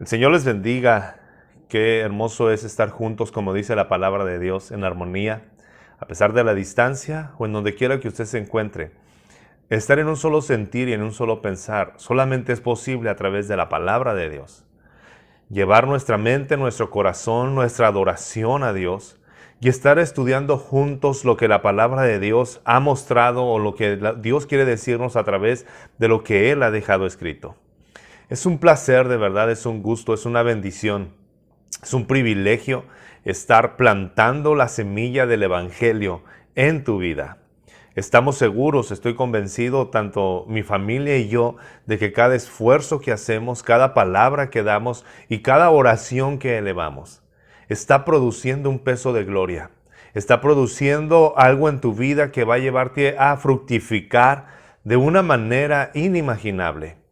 El Señor les bendiga. Qué hermoso es estar juntos, como dice la palabra de Dios, en armonía, a pesar de la distancia o en donde quiera que usted se encuentre. Estar en un solo sentir y en un solo pensar solamente es posible a través de la palabra de Dios. Llevar nuestra mente, nuestro corazón, nuestra adoración a Dios y estar estudiando juntos lo que la palabra de Dios ha mostrado o lo que Dios quiere decirnos a través de lo que Él ha dejado escrito. Es un placer, de verdad, es un gusto, es una bendición, es un privilegio estar plantando la semilla del Evangelio en tu vida. Estamos seguros, estoy convencido, tanto mi familia y yo, de que cada esfuerzo que hacemos, cada palabra que damos y cada oración que elevamos, está produciendo un peso de gloria. Está produciendo algo en tu vida que va a llevarte a fructificar de una manera inimaginable.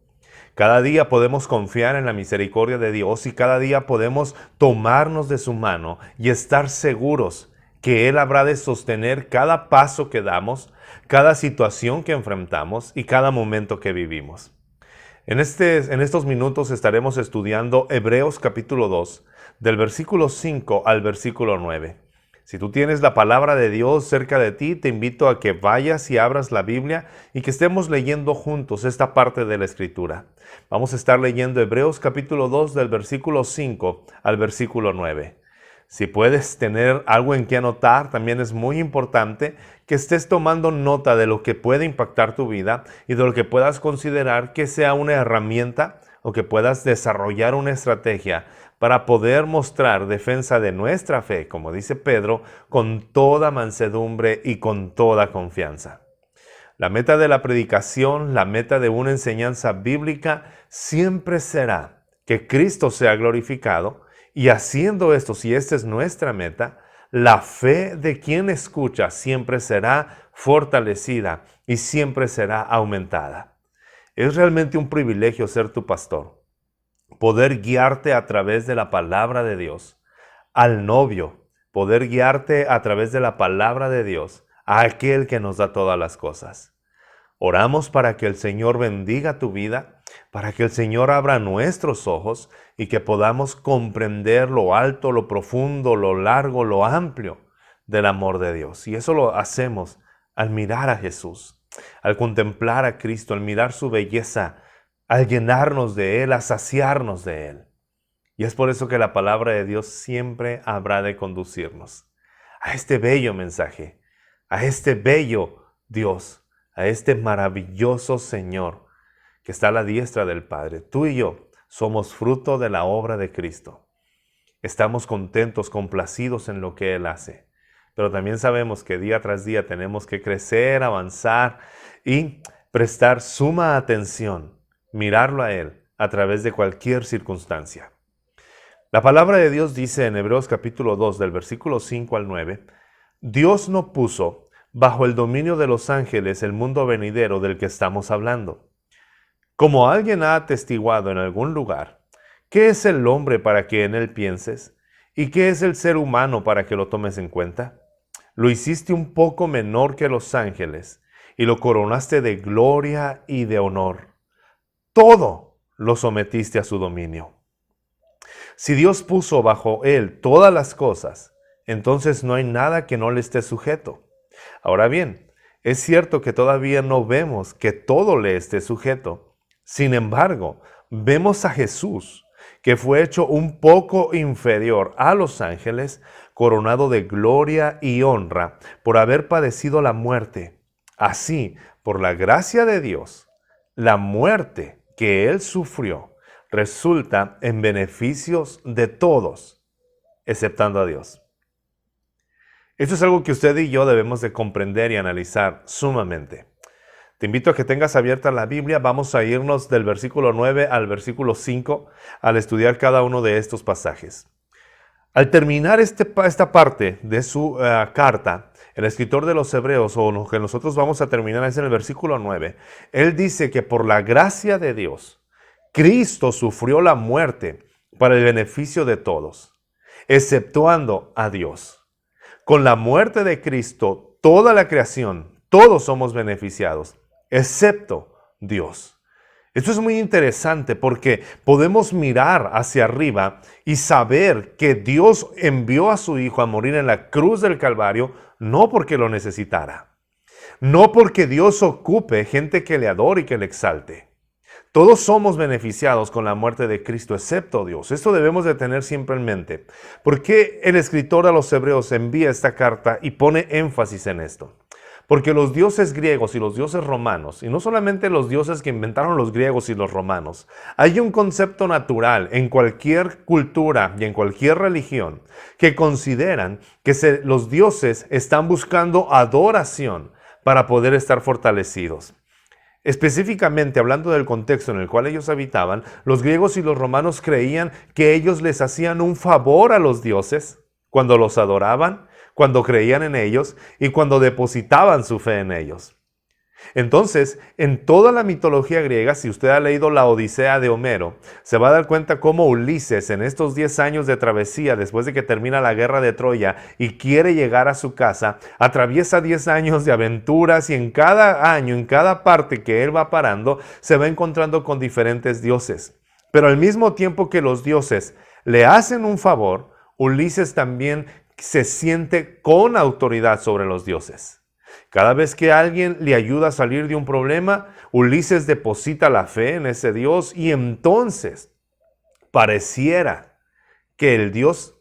Cada día podemos confiar en la misericordia de Dios y cada día podemos tomarnos de su mano y estar seguros que Él habrá de sostener cada paso que damos, cada situación que enfrentamos y cada momento que vivimos. En estos minutos estaremos estudiando Hebreos capítulo 2, del versículo 5 al versículo 9. Si tú tienes la palabra de Dios cerca de ti, te invito a que vayas y abras la Biblia y que estemos leyendo juntos esta parte de la Escritura. Vamos a estar leyendo Hebreos capítulo 2 del versículo 5 al versículo 9. Si puedes tener algo en que anotar, también es muy importante que estés tomando nota de lo que puede impactar tu vida y de lo que puedas considerar que sea una herramienta o que puedas desarrollar una estrategia para poder mostrar defensa de nuestra fe, como dice Pedro, con toda mansedumbre y con toda confianza. La meta de la predicación, la meta de una enseñanza bíblica, siempre será que Cristo sea glorificado y haciendo esto, si esta es nuestra meta, la fe de quien escucha siempre será fortalecida y siempre será aumentada. Es realmente un privilegio ser tu pastor, poder guiarte a través de la palabra de Dios al novio, poder guiarte a través de la palabra de Dios a aquel que nos da todas las cosas. Oramos para que el Señor bendiga tu vida, para que el Señor abra nuestros ojos y que podamos comprender lo alto, lo profundo, lo largo, lo amplio del amor de Dios. Y eso lo hacemos al mirar a Jesús, al contemplar a Cristo, al mirar su belleza, al llenarnos de Él, a saciarnos de Él. Y es por eso que la palabra de Dios siempre habrá de conducirnos a este bello mensaje, a este bello Dios, a este maravilloso Señor que está a la diestra del Padre. Tú y yo somos fruto de la obra de Cristo. Estamos contentos, complacidos en lo que Él hace. Pero también sabemos que día tras día tenemos que crecer, avanzar y prestar suma atención, mirarlo a Él a través de cualquier circunstancia. La palabra de Dios dice en Hebreos capítulo 2 del versículo 5 al 9, Dios no puso bajo el dominio de los ángeles el mundo venidero del que estamos hablando. Como alguien ha atestiguado en algún lugar, ¿qué es el hombre para que en él pienses? ¿Y qué es el ser humano para que lo tomes en cuenta? Lo hiciste un poco menor que los ángeles y lo coronaste de gloria y de honor. Todo lo sometiste a su dominio. Si Dios puso bajo él todas las cosas, entonces no hay nada que no le esté sujeto. Ahora bien, es cierto que todavía no vemos que todo le esté sujeto. Sin embargo, vemos a Jesús, que fue hecho un poco inferior a los ángeles, coronado de gloria y honra por haber padecido la muerte. Así, por la gracia de Dios, la muerte que Él sufrió resulta en beneficios de todos, exceptando a Dios. Esto es algo que usted y yo debemos de comprender y analizar sumamente. Te invito a que tengas abierta la Biblia. Vamos a irnos del versículo 9 al versículo 5 al estudiar cada uno de estos pasajes. Al terminar esta parte de su carta, el escritor de los Hebreos, o lo que nosotros vamos a terminar es en el versículo 9, él dice que por la gracia de Dios, Cristo sufrió la muerte para el beneficio de todos, exceptuando a Dios. Con la muerte de Cristo, toda la creación, todos somos beneficiados, excepto Dios. Esto es muy interesante porque podemos mirar hacia arriba y saber que Dios envió a su Hijo a morir en la cruz del Calvario no porque lo necesitara, no porque Dios ocupe gente que le adore y que le exalte. Todos somos beneficiados con la muerte de Cristo, excepto Dios. Esto debemos de tener siempre en mente. ¿Por qué el escritor a los Hebreos envía esta carta y pone énfasis en esto? Porque los dioses griegos y los dioses romanos, y no solamente los dioses que inventaron los griegos y los romanos, hay un concepto natural en cualquier cultura y en cualquier religión que consideran que los dioses están buscando adoración para poder estar fortalecidos. Específicamente, hablando del contexto en el cual ellos habitaban, los griegos y los romanos creían que ellos les hacían un favor a los dioses cuando los adoraban, cuando creían en ellos y cuando depositaban su fe en ellos. Entonces, en toda la mitología griega, si usted ha leído la Odisea de Homero, se va a dar cuenta cómo Ulises, en estos 10 años de travesía, después de que termina la guerra de Troya y quiere llegar a su casa, atraviesa 10 años de aventuras y en cada año, en cada parte que él va parando, se va encontrando con diferentes dioses. Pero al mismo tiempo que los dioses le hacen un favor, Ulises también se siente con autoridad sobre los dioses. Cada vez que alguien le ayuda a salir de un problema, Ulises deposita la fe en ese Dios y entonces pareciera que el Dios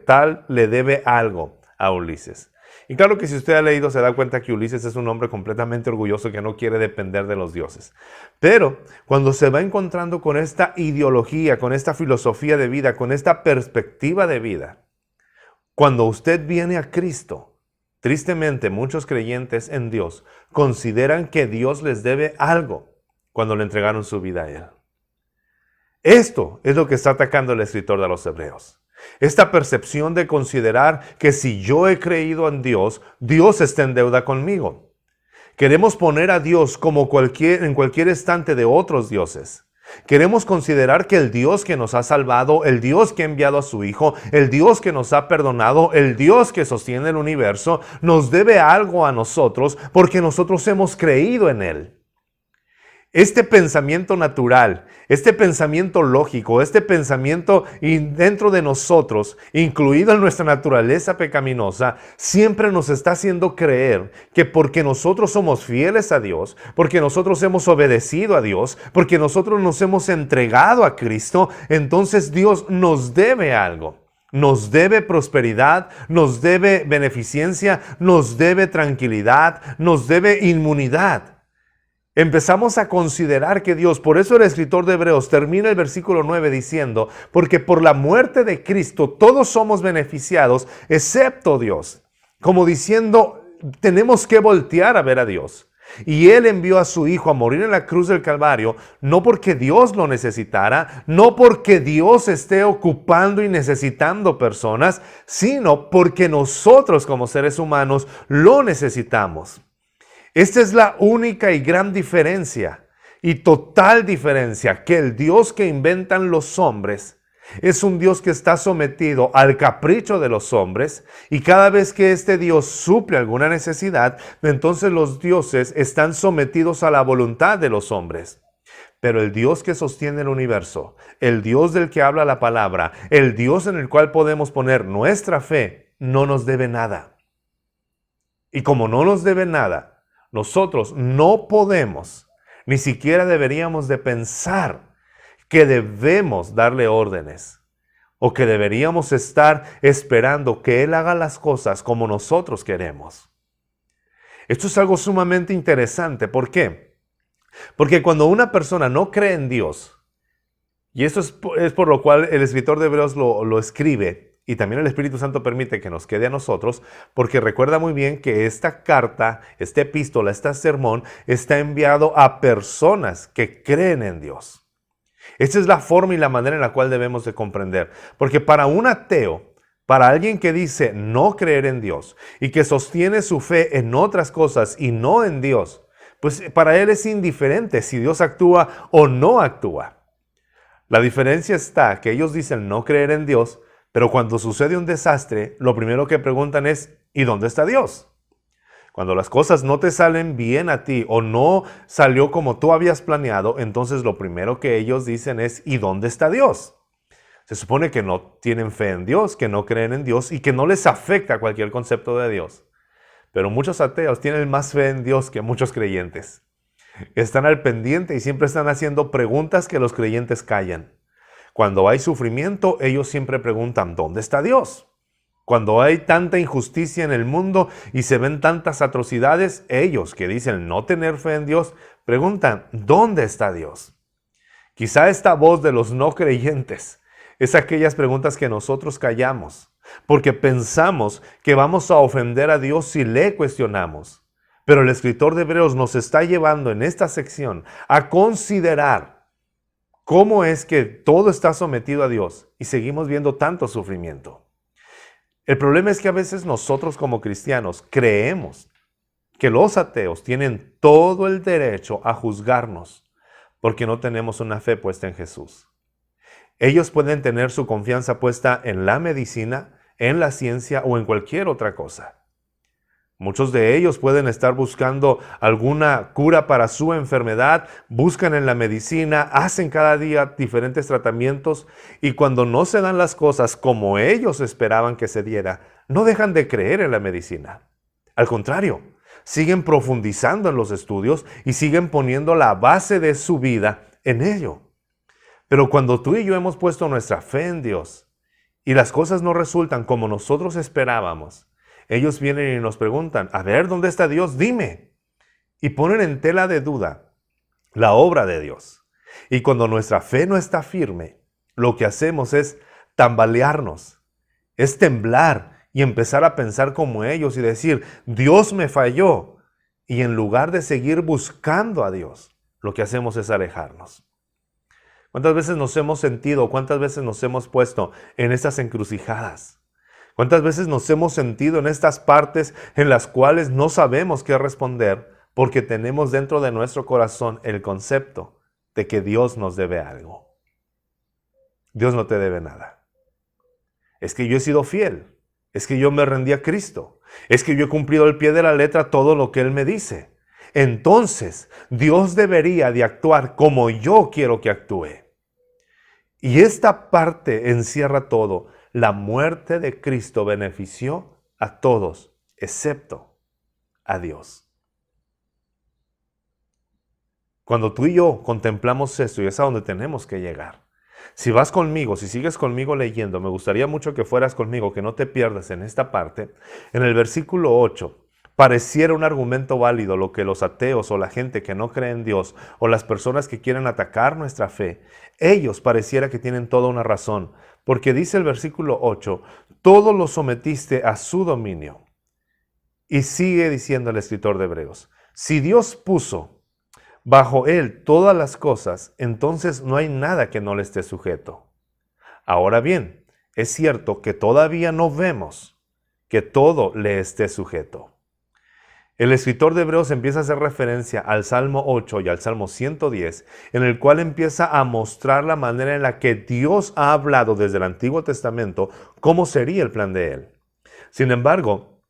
tal le debe algo a Ulises. Y claro que si usted ha leído se da cuenta que Ulises es un hombre completamente orgulloso que no quiere depender de los dioses. Pero cuando se va encontrando con esta ideología, con esta filosofía de vida, con esta perspectiva de vida, cuando usted viene a Cristo, tristemente, muchos creyentes en Dios consideran que Dios les debe algo cuando le entregaron su vida a Él. Esto es lo que está atacando el escritor de los Hebreos. Esta percepción de considerar que si yo he creído en Dios, Dios está en deuda conmigo. Queremos poner a Dios como en cualquier estante de otros dioses. Queremos considerar que el Dios que nos ha salvado, el Dios que ha enviado a su Hijo, el Dios que nos ha perdonado, el Dios que sostiene el universo, nos debe algo a nosotros porque nosotros hemos creído en Él. Este pensamiento natural, este pensamiento lógico, este pensamiento dentro de nosotros, incluido en nuestra naturaleza pecaminosa, siempre nos está haciendo creer que porque nosotros somos fieles a Dios, porque nosotros hemos obedecido a Dios, porque nosotros nos hemos entregado a Cristo, entonces Dios nos debe algo. Nos debe prosperidad, nos debe beneficencia, nos debe tranquilidad, nos debe inmunidad. Empezamos a considerar que Dios, por eso el escritor de Hebreos termina el versículo 9 diciendo, porque por la muerte de Cristo todos somos beneficiados, excepto Dios. Como diciendo, tenemos que voltear a ver a Dios. Y Él envió a su Hijo a morir en la cruz del Calvario, no porque Dios lo necesitara, no porque Dios esté ocupando y necesitando personas, sino porque nosotros como seres humanos lo necesitamos. Esta es la única y gran diferencia y total diferencia, que el Dios que inventan los hombres es un Dios que está sometido al capricho de los hombres y cada vez que este Dios suple alguna necesidad, entonces los dioses están sometidos a la voluntad de los hombres. Pero el Dios que sostiene el universo, el Dios del que habla la palabra, el Dios en el cual podemos poner nuestra fe, no nos debe nada. Y como no nos debe nada, nosotros no podemos, ni siquiera deberíamos de pensar que debemos darle órdenes o que deberíamos estar esperando que Él haga las cosas como nosotros queremos. Esto es algo sumamente interesante. ¿Por qué? Porque cuando una persona no cree en Dios, y esto es por lo cual el escritor de Hebreos lo escribe, y también el Espíritu Santo permite que nos quede a nosotros, porque recuerda muy bien que esta carta, esta epístola, este sermón, está enviado a personas que creen en Dios. Esta es la forma y la manera en la cual debemos de comprender. Porque para un ateo, para alguien que dice no creer en Dios y que sostiene su fe en otras cosas y no en Dios, pues para él es indiferente si Dios actúa o no actúa. La diferencia está que ellos dicen no creer en Dios, pero cuando sucede un desastre, lo primero que preguntan es, ¿y dónde está Dios? Cuando las cosas no te salen bien a ti o no salió como tú habías planeado, entonces lo primero que ellos dicen es, ¿y dónde está Dios? Se supone que no tienen fe en Dios, que no creen en Dios y que no les afecta cualquier concepto de Dios. Pero muchos ateos tienen más fe en Dios que muchos creyentes. Están al pendiente y siempre están haciendo preguntas que los creyentes callan. Cuando hay sufrimiento, ellos siempre preguntan, ¿dónde está Dios? Cuando hay tanta injusticia en el mundo y se ven tantas atrocidades, ellos que dicen no tener fe en Dios, preguntan, ¿dónde está Dios? Quizá esta voz de los no creyentes es aquellas preguntas que nosotros callamos, porque pensamos que vamos a ofender a Dios si le cuestionamos. Pero el escritor de Hebreos nos está llevando en esta sección a considerar cómo es que todo está sometido a Dios y seguimos viendo tanto sufrimiento. El problema es que a veces nosotros como cristianos creemos que los ateos tienen todo el derecho a juzgarnos porque no tenemos una fe puesta en Jesús. Ellos pueden tener su confianza puesta en la medicina, en la ciencia o en cualquier otra cosa. Muchos de ellos pueden estar buscando alguna cura para su enfermedad, buscan en la medicina, hacen cada día diferentes tratamientos y cuando no se dan las cosas como ellos esperaban que se diera, no dejan de creer en la medicina. Al contrario, siguen profundizando en los estudios y siguen poniendo la base de su vida en ello. Pero cuando tú y yo hemos puesto nuestra fe en Dios y las cosas no resultan como nosotros esperábamos, ellos vienen y nos preguntan, a ver, ¿dónde está Dios? Dime. Y ponen en tela de duda la obra de Dios. Y cuando nuestra fe no está firme, lo que hacemos es tambalearnos, es temblar y empezar a pensar como ellos y decir, Dios me falló. Y en lugar de seguir buscando a Dios, lo que hacemos es alejarnos. ¿Cuántas veces nos hemos sentido, cuántas veces nos hemos puesto en estas encrucijadas? ¿Cuántas veces nos hemos sentido en estas partes en las cuales no sabemos qué responder porque tenemos dentro de nuestro corazón el concepto de que Dios nos debe algo? Dios no te debe nada. Es que yo he sido fiel. Es que yo me rendí a Cristo. Es que yo he cumplido al pie de la letra todo lo que Él me dice. Entonces, Dios debería de actuar como yo quiero que actúe. Y esta parte encierra todo. La muerte de Cristo benefició a todos, excepto a Dios. Cuando tú y yo contemplamos esto, y es a donde tenemos que llegar. Si vas conmigo, si sigues conmigo leyendo, me gustaría mucho que fueras conmigo, que no te pierdas en esta parte. En el versículo 8, pareciera un argumento válido lo que los ateos o la gente que no cree en Dios o las personas que quieren atacar nuestra fe, ellos pareciera que tienen toda una razón. Porque dice el versículo 8, todo lo sometiste a su dominio. Y sigue diciendo el escritor de Hebreos, si Dios puso bajo él todas las cosas, entonces no hay nada que no le esté sujeto. Ahora bien, es cierto que todavía no vemos que todo le esté sujeto. El escritor de Hebreos empieza a hacer referencia al Salmo 8 y al Salmo 110, en el cual empieza a mostrar la manera en la que Dios ha hablado desde el Antiguo Testamento cómo sería el plan de Él. Sin embargo,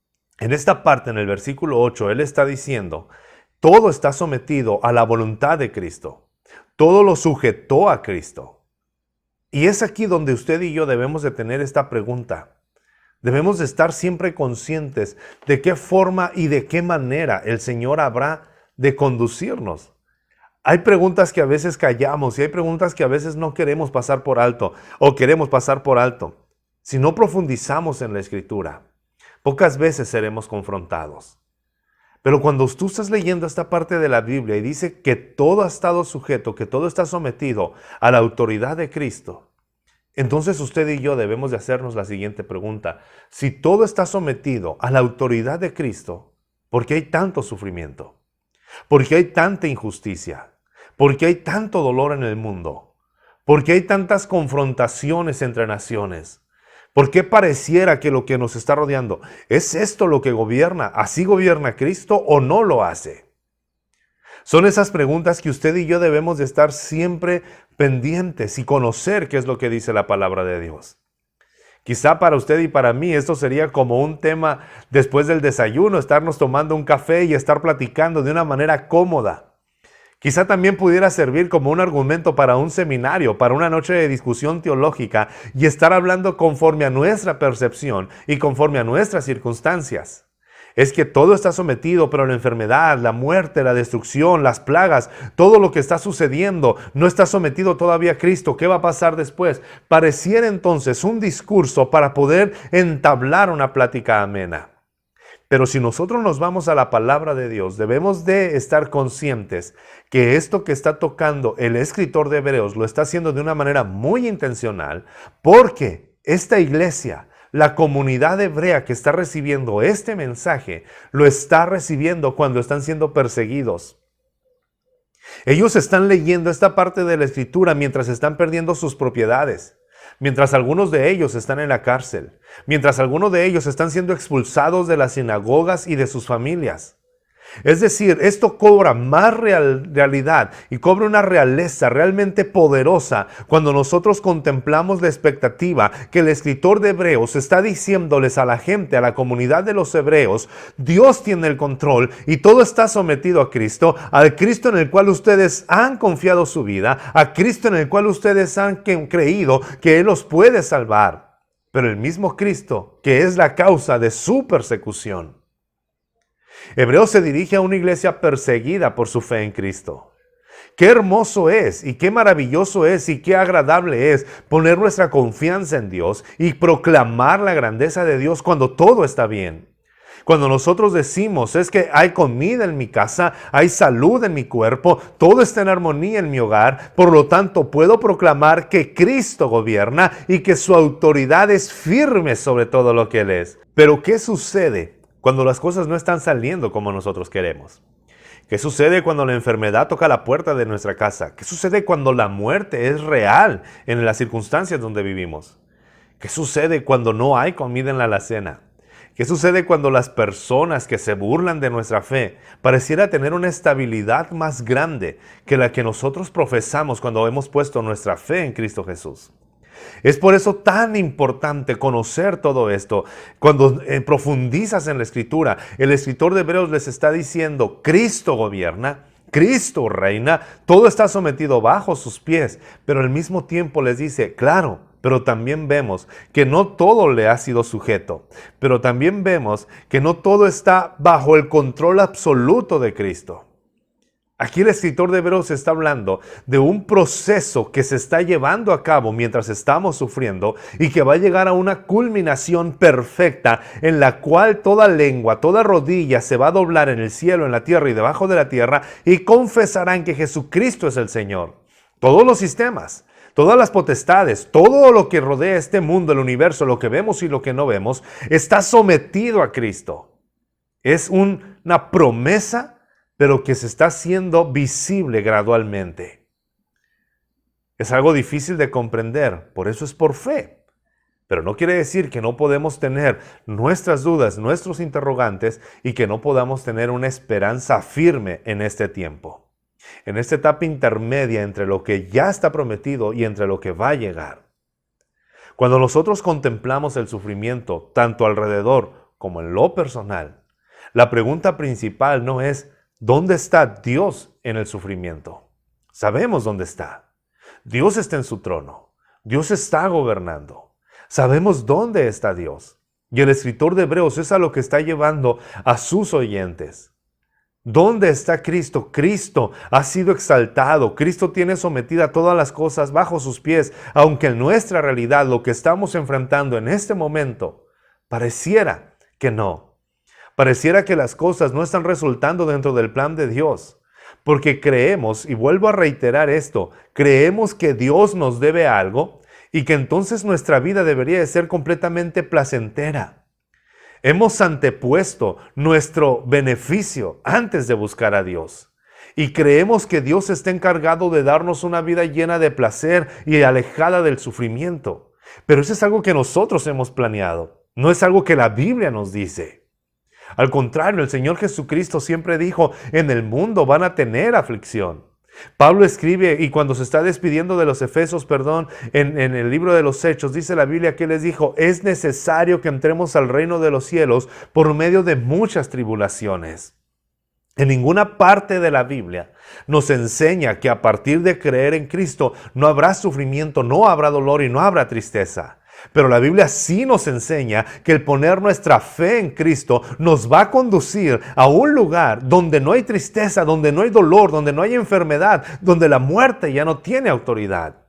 en esta parte, en el versículo 8, Él está diciendo, todo está sometido a la voluntad de Cristo. Todo lo sujetó a Cristo. Y es aquí donde usted y yo debemos de tener esta pregunta. Debemos de estar siempre conscientes de qué forma y de qué manera el Señor habrá de conducirnos. Hay preguntas que a veces callamos y hay preguntas que a veces no queremos pasar por alto o queremos pasar por alto. Si no profundizamos en la Escritura, pocas veces seremos confrontados. Pero cuando tú estás leyendo esta parte de la Biblia y dice que todo ha estado sujeto, que todo está sometido a la autoridad de Cristo, entonces usted y yo debemos de hacernos la siguiente pregunta. Si todo está sometido a la autoridad de Cristo, ¿por qué hay tanto sufrimiento? ¿Por qué hay tanta injusticia? ¿Por qué hay tanto dolor en el mundo? ¿Por qué hay tantas confrontaciones entre naciones? ¿Por qué pareciera que lo que nos está rodeando es esto lo que gobierna? ¿Así gobierna Cristo o no lo hace? Son esas preguntas que usted y yo debemos de estar siempre pendientes y conocer qué es lo que dice la palabra de Dios. Quizá para usted y para mí esto sería como un tema después del desayuno, estarnos tomando un café y estar platicando de una manera cómoda. Quizá también pudiera servir como un argumento para un seminario, para una noche de discusión teológica y estar hablando conforme a nuestra percepción y conforme a nuestras circunstancias. Es que todo está sometido, pero la enfermedad, la muerte, la destrucción, las plagas, todo lo que está sucediendo no está sometido todavía a Cristo. ¿Qué va a pasar después? Pareciera entonces un discurso para poder entablar una plática amena. Pero si nosotros nos vamos a la palabra de Dios, debemos de estar conscientes que esto que está tocando el escritor de Hebreos lo está haciendo de una manera muy intencional, porque esta iglesia, la comunidad hebrea que está recibiendo este mensaje, lo está recibiendo cuando están siendo perseguidos. Ellos están leyendo esta parte de la escritura mientras están perdiendo sus propiedades, mientras algunos de ellos están en la cárcel, mientras algunos de ellos están siendo expulsados de las sinagogas y de sus familias. Es decir, esto cobra más realidad y cobra una realeza realmente poderosa cuando nosotros contemplamos la expectativa que el escritor de Hebreos está diciéndoles a la gente, a la comunidad de los hebreos: Dios tiene el control y todo está sometido a Cristo, al Cristo en el cual ustedes han confiado su vida, a Cristo en el cual ustedes han creído que Él los puede salvar, pero el mismo Cristo que es la causa de su persecución. Hebreos se dirige a una iglesia perseguida por su fe en Cristo. Qué hermoso es y qué maravilloso es y qué agradable es poner nuestra confianza en Dios y proclamar la grandeza de Dios cuando todo está bien. Cuando nosotros decimos: es que hay comida en mi casa, hay salud en mi cuerpo, todo está en armonía en mi hogar, por lo tanto puedo proclamar que Cristo gobierna y que su autoridad es firme sobre todo lo que Él es. Pero ¿qué sucede cuando las cosas no están saliendo como nosotros queremos? ¿Qué sucede cuando la enfermedad toca la puerta de nuestra casa? ¿Qué sucede cuando la muerte es real en las circunstancias donde vivimos? ¿Qué sucede cuando no hay comida en la alacena? ¿Qué sucede cuando las personas que se burlan de nuestra fe pareciera tener una estabilidad más grande que la que nosotros profesamos cuando hemos puesto nuestra fe en Cristo Jesús? Es por eso tan importante conocer todo esto. Cuando profundizas en la Escritura, el escritor de Hebreos les está diciendo: Cristo gobierna, Cristo reina, todo está sometido bajo sus pies, pero al mismo tiempo les dice: claro, pero también vemos que no todo le ha sido sujeto, pero también vemos que no todo está bajo el control absoluto de Cristo. Aquí el escritor de Hebreos está hablando de un proceso que se está llevando a cabo mientras estamos sufriendo y que va a llegar a una culminación perfecta en la cual toda lengua, toda rodilla se va a doblar en el cielo, en la tierra y debajo de la tierra y confesarán que Jesucristo es el Señor. Todos los sistemas, todas las potestades, todo lo que rodea este mundo, el universo, lo que vemos y lo que no vemos, está sometido a Cristo. Es una promesa, pero que se está haciendo visible gradualmente. Es algo difícil de comprender, por eso es por fe. Pero no quiere decir que no podemos tener nuestras dudas, nuestros interrogantes y que no podamos tener una esperanza firme en este tiempo. En esta etapa intermedia entre lo que ya está prometido y entre lo que va a llegar. Cuando nosotros contemplamos el sufrimiento, tanto alrededor como en lo personal, la pregunta principal no es: ¿dónde está Dios en el sufrimiento? Sabemos dónde está. Dios está en su trono. Dios está gobernando. Sabemos dónde está Dios. Y el escritor de Hebreos es a lo que está llevando a sus oyentes. ¿Dónde está Cristo? Cristo ha sido exaltado. Cristo tiene sometida todas las cosas bajo sus pies, aunque en nuestra realidad, lo que estamos enfrentando en este momento, pareciera que no. Pareciera que las cosas no están resultando dentro del plan de Dios, porque creemos, y vuelvo a reiterar esto, creemos que Dios nos debe algo y que entonces nuestra vida debería de ser completamente placentera. Hemos antepuesto nuestro beneficio antes de buscar a Dios. Y creemos que Dios está encargado de darnos una vida llena de placer y alejada del sufrimiento. Pero eso es algo que nosotros hemos planeado, no es algo que la Biblia nos dice. Al contrario, el Señor Jesucristo siempre dijo: en el mundo van a tener aflicción. Pablo escribe, y cuando se está despidiendo de los Efesios, en el libro de los Hechos, dice la Biblia que les dijo: es necesario que entremos al reino de los cielos por medio de muchas tribulaciones. En ninguna parte de la Biblia nos enseña que a partir de creer en Cristo no habrá sufrimiento, no habrá dolor y no habrá tristeza. Pero la Biblia sí nos enseña que el poner nuestra fe en Cristo nos va a conducir a un lugar donde no hay tristeza, donde no hay dolor, donde no hay enfermedad, donde la muerte ya no tiene autoridad.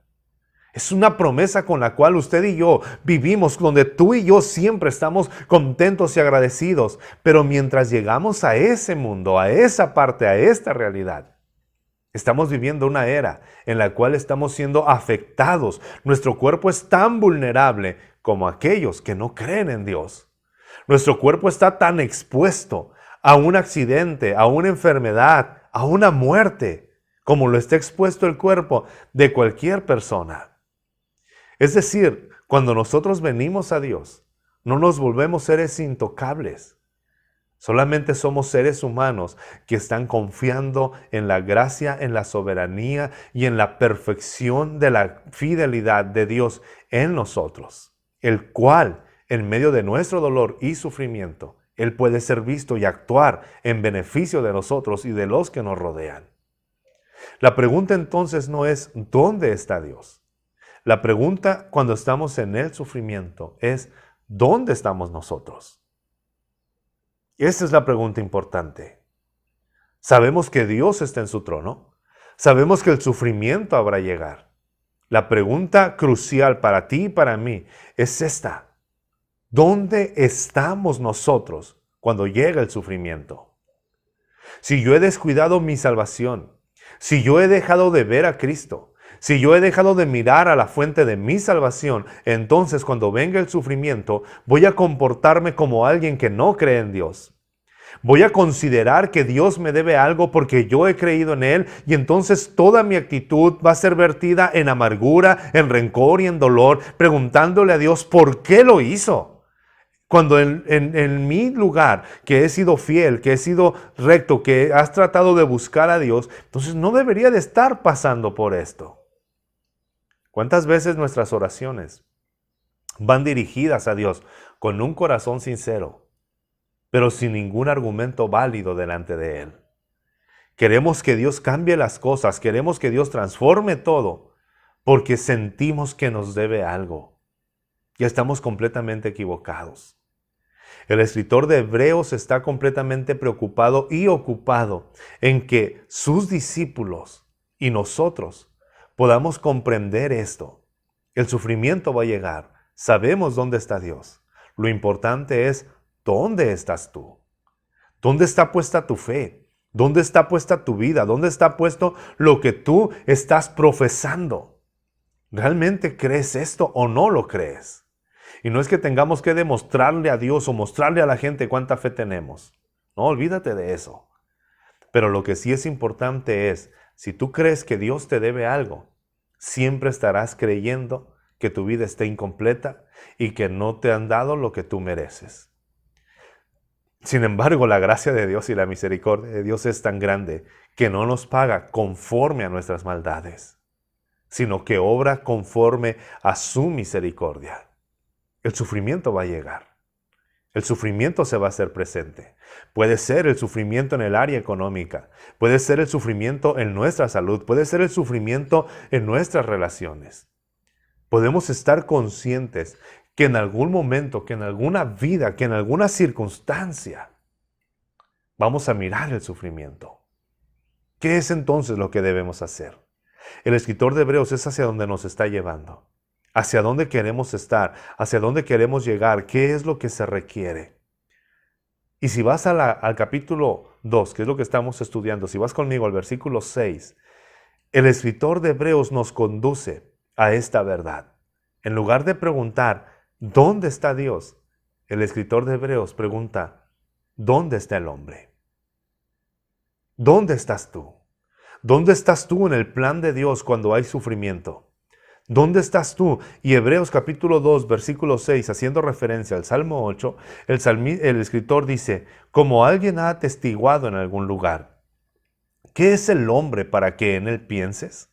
Es una promesa con la cual usted y yo vivimos, donde tú y yo siempre estamos contentos y agradecidos. Pero mientras llegamos a ese mundo, a esa parte, a esta realidad, estamos viviendo una era en la cual estamos siendo afectados. Nuestro cuerpo es tan vulnerable como aquellos que no creen en Dios. Nuestro cuerpo está tan expuesto a un accidente, a una enfermedad, a una muerte, como lo está expuesto el cuerpo de cualquier persona. Es decir, cuando nosotros venimos a Dios, no nos volvemos seres intocables. Solamente somos seres humanos que están confiando en la gracia, en la soberanía y en la perfección de la fidelidad de Dios en nosotros, el cual, en medio de nuestro dolor y sufrimiento, Él puede ser visto y actuar en beneficio de nosotros y de los que nos rodean. La pregunta entonces no es ¿dónde está Dios? La pregunta cuando estamos en el sufrimiento es ¿dónde estamos nosotros? Esa es la pregunta importante. Sabemos que Dios está en su trono. Sabemos que el sufrimiento habrá llegar. La pregunta crucial para ti y para mí es esta: ¿dónde estamos nosotros cuando llega el sufrimiento? Si yo he descuidado mi salvación, si yo he dejado de ver a Cristo, si yo he dejado de mirar a la fuente de mi salvación, entonces cuando venga el sufrimiento, voy a comportarme como alguien que no cree en Dios. Voy a considerar que Dios me debe algo porque yo he creído en Él, y entonces toda mi actitud va a ser vertida en amargura, en rencor y en dolor, preguntándole a Dios por qué lo hizo. Cuando en mi lugar, que he sido fiel, que he sido recto, que has tratado de buscar a Dios, entonces no debería de estar pasando por esto. ¿Cuántas veces nuestras oraciones van dirigidas a Dios con un corazón sincero, pero sin ningún argumento válido delante de Él? Queremos que Dios cambie las cosas, queremos que Dios transforme todo, porque sentimos que nos debe algo. Y estamos completamente equivocados. El escritor de Hebreos está completamente preocupado y ocupado en que sus discípulos y nosotros podamos comprender esto. El sufrimiento va a llegar. Sabemos dónde está Dios. Lo importante es, ¿dónde estás tú? ¿Dónde está puesta tu fe? ¿Dónde está puesta tu vida? ¿Dónde está puesto lo que tú estás profesando? ¿Realmente crees esto o no lo crees? Y no es que tengamos que demostrarle a Dios o mostrarle a la gente cuánta fe tenemos. No, olvídate de eso. Pero lo que sí es importante es, si tú crees que Dios te debe algo, siempre estarás creyendo que tu vida está incompleta y que no te han dado lo que tú mereces. Sin embargo, la gracia de Dios y la misericordia de Dios es tan grande que no nos paga conforme a nuestras maldades, sino que obra conforme a su misericordia. El sufrimiento va a llegar. El sufrimiento se va a hacer presente. Puede ser el sufrimiento en el área económica, puede ser el sufrimiento en nuestra salud, puede ser el sufrimiento en nuestras relaciones. Podemos estar conscientes que en algún momento, que en alguna vida, que en alguna circunstancia, vamos a mirar el sufrimiento. ¿Qué es entonces lo que debemos hacer? El escritor de Hebreos es hacia donde nos está llevando. Hacia dónde queremos estar, hacia dónde queremos llegar, qué es lo que se requiere. Y si vas al capítulo 2, que es lo que estamos estudiando, si vas conmigo al versículo 6, el escritor de Hebreos nos conduce a esta verdad. En lugar de preguntar, ¿dónde está Dios? El escritor de Hebreos pregunta, ¿dónde está el hombre? ¿Dónde estás tú? ¿Dónde estás tú en el plan de Dios cuando hay sufrimiento? ¿Dónde estás tú? Y Hebreos capítulo 2, versículo 6, haciendo referencia al Salmo 8, el escritor dice, como alguien ha atestiguado en algún lugar, ¿Qué es el hombre para que en él pienses?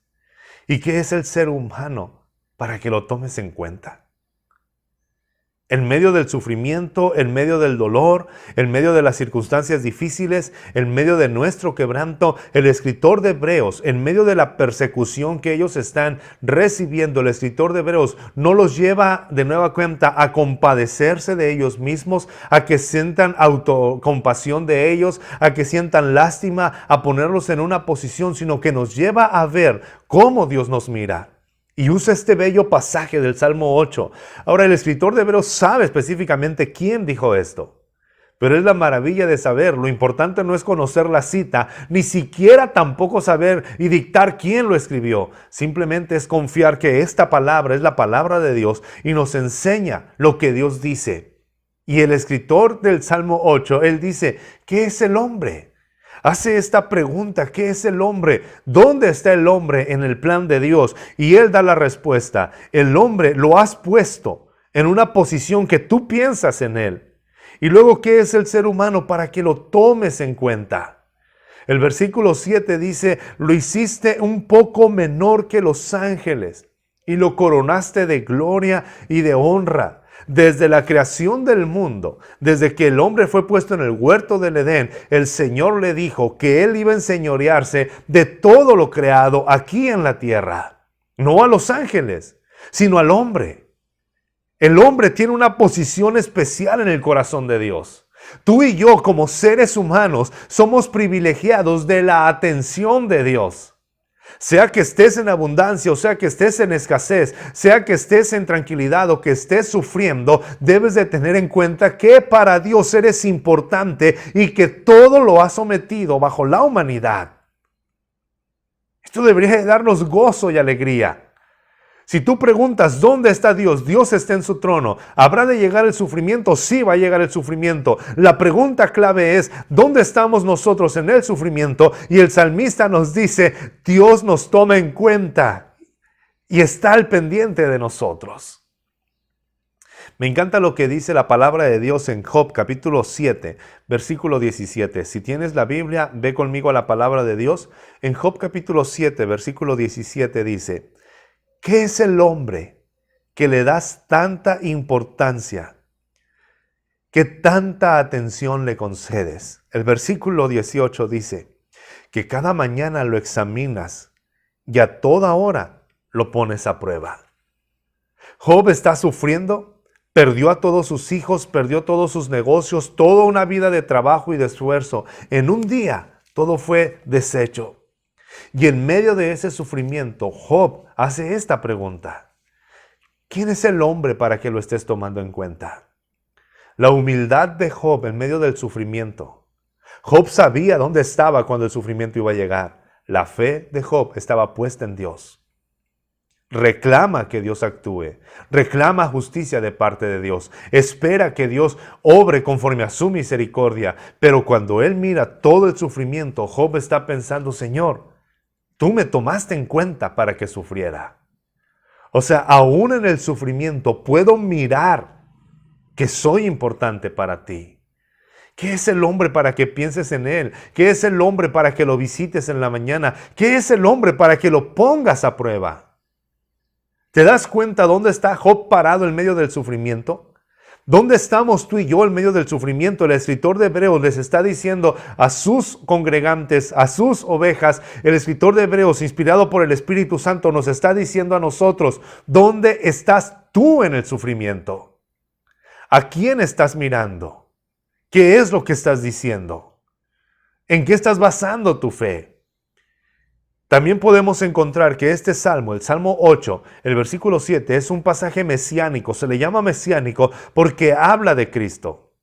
¿Y qué es el ser humano para que lo tomes en cuenta? En medio del sufrimiento, en medio del dolor, en medio de las circunstancias difíciles, en medio de nuestro quebranto, el escritor de Hebreos, en medio de la persecución que ellos están recibiendo, el escritor de Hebreos no los lleva de nueva cuenta a compadecerse de ellos mismos, a que sientan autocompasión de ellos, a que sientan lástima, a ponerlos en una posición, sino que nos lleva a ver cómo Dios nos mira. Y usa este bello pasaje del Salmo 8. Ahora, el escritor de Hebreos sabe específicamente quién dijo esto. Pero es la maravilla de saber. Lo importante no es conocer la cita, ni siquiera tampoco saber y dictar quién lo escribió. Simplemente es confiar que esta palabra es la palabra de Dios y nos enseña lo que Dios dice. Y el escritor del Salmo 8, él dice, ¿qué es el hombre? Hace esta pregunta, ¿qué es el hombre? ¿Dónde está el hombre en el plan de Dios? Y él da la respuesta, el hombre lo has puesto en una posición que tú piensas en él. Y luego, ¿qué es el ser humano para que lo tomes en cuenta? El versículo 7 dice, lo hiciste un poco menor que los ángeles y lo coronaste de gloria y de honra. Desde la creación del mundo, desde que el hombre fue puesto en el huerto del Edén, el Señor le dijo que Él iba a enseñorearse de todo lo creado aquí en la tierra. No a los ángeles, sino al hombre. El hombre tiene una posición especial en el corazón de Dios. Tú y yo, como seres humanos, somos privilegiados de la atención de Dios. Sea que estés en abundancia o sea que estés en escasez, sea que estés en tranquilidad o que estés sufriendo, debes de tener en cuenta que para Dios eres importante y que todo lo ha sometido bajo la humanidad. Esto debería de darnos gozo y alegría. Si tú preguntas, ¿dónde está Dios? Dios está en su trono. ¿Habrá de llegar el sufrimiento? Sí, va a llegar el sufrimiento. La pregunta clave es, ¿dónde estamos nosotros en el sufrimiento? Y el salmista nos dice, Dios nos toma en cuenta y está al pendiente de nosotros. Me encanta lo que dice la palabra de Dios en Job capítulo 7, versículo 17. Si tienes la Biblia, ve conmigo a la palabra de Dios. En Job capítulo 7, versículo 17 dice, ¿qué es el hombre que le das tanta importancia, que tanta atención le concedes? El versículo 18 dice que cada mañana lo examinas y a toda hora lo pones a prueba. Job está sufriendo, perdió a todos sus hijos, perdió todos sus negocios, toda una vida de trabajo y de esfuerzo. En un día todo fue deshecho. Y en medio de ese sufrimiento, Job hace esta pregunta. ¿Quién es el hombre para que lo estés tomando en cuenta? La humildad de Job en medio del sufrimiento. Job sabía dónde estaba cuando el sufrimiento iba a llegar. La fe de Job estaba puesta en Dios. Reclama que Dios actúe. Reclama justicia de parte de Dios. Espera que Dios obre conforme a su misericordia. Pero cuando él mira todo el sufrimiento, Job está pensando, Señor, tú me tomaste en cuenta para que sufriera. O sea, aún en el sufrimiento puedo mirar que soy importante para ti. ¿Qué es el hombre para que pienses en él? ¿Qué es el hombre para que lo visites en la mañana? ¿Qué es el hombre para que lo pongas a prueba? ¿Te das cuenta dónde está Job parado en medio del sufrimiento? ¿Dónde estamos tú y yo en medio del sufrimiento? El escritor de Hebreos les está diciendo a sus congregantes, a sus ovejas, el escritor de Hebreos, inspirado por el Espíritu Santo, nos está diciendo a nosotros, ¿dónde estás tú en el sufrimiento? ¿A quién estás mirando? ¿Qué es lo que estás diciendo? ¿En qué estás basando tu fe? También podemos encontrar que este salmo, el Salmo 8, el versículo 7, es un pasaje mesiánico. Se le llama mesiánico porque habla de Cristo.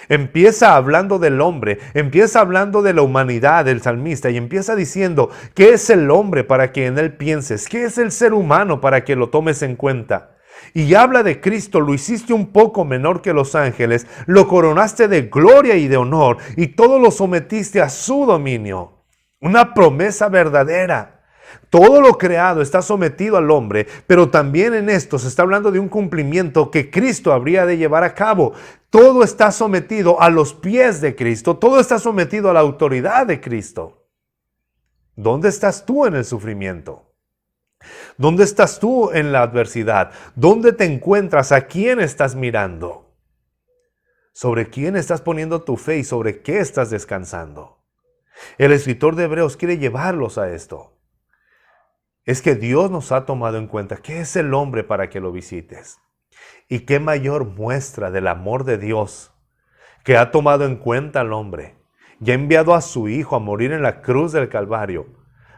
Empieza hablando del hombre, empieza hablando de la humanidad del salmista y empieza diciendo, ¿qué es el hombre para que en él pienses? ¿Qué es el ser humano para que lo tomes en cuenta? Y habla de Cristo, lo hiciste un poco menor que los ángeles, lo coronaste de gloria y de honor y todo lo sometiste a su dominio. Una promesa verdadera. Todo lo creado está sometido al hombre, pero también en esto se está hablando de un cumplimiento que Cristo habría de llevar a cabo. Todo está sometido a los pies de Cristo, todo está sometido a la autoridad de Cristo. ¿Dónde estás tú en el sufrimiento? ¿Dónde estás tú en la adversidad? ¿Dónde te encuentras? ¿A quién estás mirando? ¿Sobre quién estás poniendo tu fe y sobre qué estás descansando? El escritor de Hebreos quiere llevarlos a esto. Es que Dios nos ha tomado en cuenta. ¿Qué es el hombre para que lo visites? Y qué mayor muestra del amor de Dios que ha tomado en cuenta al hombre y ha enviado a su Hijo a morir en la cruz del Calvario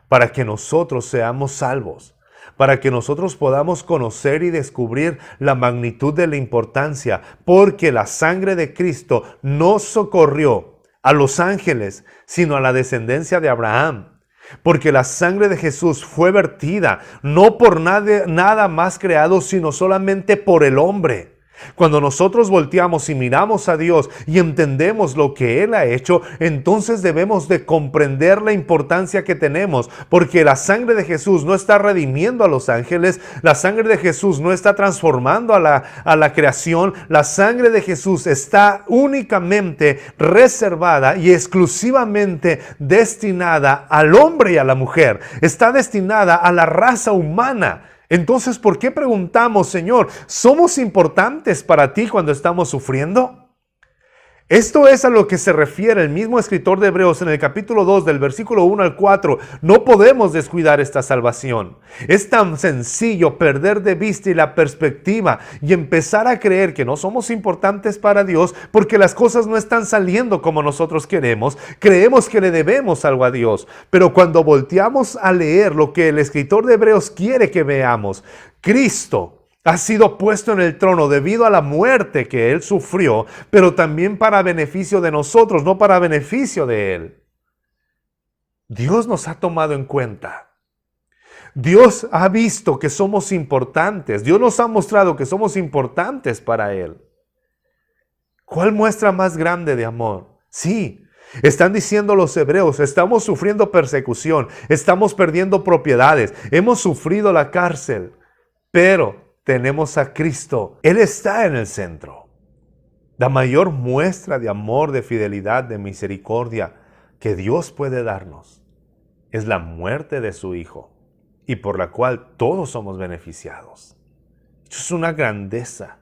para que nosotros seamos salvos, para que nosotros podamos conocer y descubrir la magnitud de la importancia, porque la sangre de Cristo no socorrió a los ángeles, sino a la descendencia de Abraham. Porque la sangre de Jesús fue vertida no por nada más creado, sino solamente por el hombre. Cuando nosotros volteamos y miramos a Dios y entendemos lo que Él ha hecho, entonces debemos de comprender la importancia que tenemos, porque la sangre de Jesús no está redimiendo a los ángeles, la sangre de Jesús no está transformando a la creación, la sangre de Jesús está únicamente reservada y exclusivamente destinada al hombre y a la mujer, está destinada a la raza humana. Entonces, ¿por qué preguntamos, Señor, ¿somos importantes para ti cuando estamos sufriendo? Esto es a lo que se refiere el mismo escritor de Hebreos en el capítulo 2 del versículo 1 al 4. No podemos descuidar esta salvación. Es tan sencillo perder de vista la perspectiva y empezar a creer que no somos importantes para Dios porque las cosas no están saliendo como nosotros queremos. Creemos que le debemos algo a Dios. Pero cuando volteamos a leer lo que el escritor de Hebreos quiere que veamos, Cristo ha sido puesto en el trono debido a la muerte que Él sufrió, pero también para beneficio de nosotros, no para beneficio de Él. Dios nos ha tomado en cuenta. Dios ha visto que somos importantes. Dios nos ha mostrado que somos importantes para Él. ¿Cuál muestra más grande de amor? Sí, están diciendo los hebreos, estamos sufriendo persecución, estamos perdiendo propiedades, hemos sufrido la cárcel, pero tenemos a Cristo. Él está en el centro. La mayor muestra de amor, de fidelidad, de misericordia que Dios puede darnos es la muerte de su Hijo y por la cual todos somos beneficiados. Eso es una grandeza.